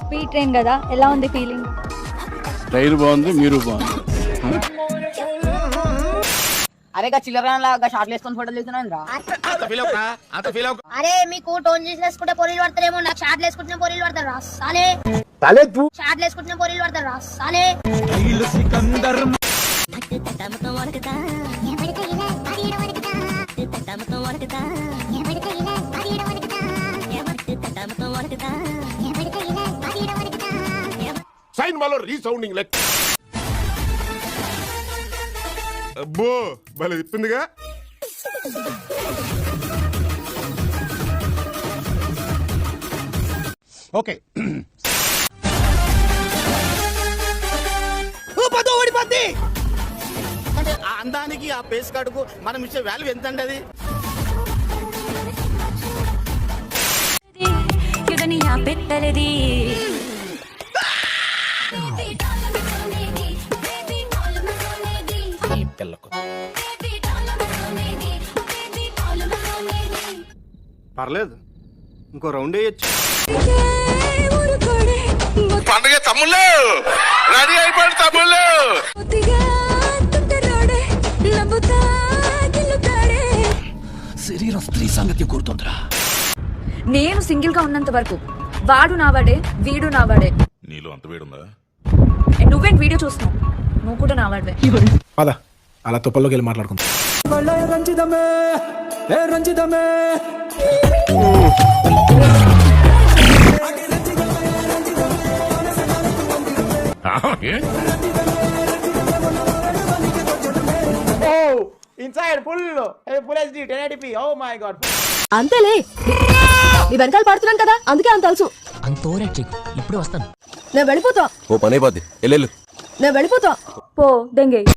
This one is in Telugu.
స్పీడ్ ట్రైన్ కదా, ఎలా ఉంది ఫీలింగ్? టైర్ బాగుంది, మీరు బాగుంది. అరే చిల్లరగా షార్ట్లు వేసుకొని ఫోటోలు దిగుతున్నాను. అరే మీకు టోన్ చేసి వేసుకుంటే పొరీలు పడతారేమో, నాకు షార్ట్లు వేసుకుంటే పొరీలు పడతారు రా సాలే. షార్ట్లు వేసుకుంటే పొరీలు పడతారు రా సాలే. సైన్ malo రీసౌండింగ్ లైక్ అబ్బో భలే చెప్పిందిగా. ఓకే అంటే ఆ అందానికి ఆ పేస్ కార్డుకు మనం ఇచ్చే వాల్యూ ఎంత అండి? అది పెట్టలేది పర్లేదు, ఇంకో రౌండ్ వేయచ్చు. పండుగ తమ్ముళ్ళు రెడీ అయిపోయింది తమ్ముళ్ళు. శరీరం స్త్రీ సంగతి గుర్తుందిరా. నేను సింగిల్ గా ఉన్నంత వరకు వాడు నా వాడే, వీడు నా వాడే. నీలో అంత వేడుందా? నువ్వేంటి వీడియో చూస్తున్నావు? నువ్వు కూడా నా వాడే. పద అలా తుప్పల్లోకి వెళ్ళి మాట్లాడుకుందాం. Inside full HD 1080p. Oh my god. అంతేలే, నీ వెనకాల పడుతున్నాను కదా, అందుకే అంత తెలుసు. అంత ఓవర్ చెక్. ఇప్పుడు వస్తాను. నేను వెళ్ళిపోతా. ఓ పని అయిపోద్ది, వెళ్ళు. నేను వెళ్ళిపోతా. పో దెంగే.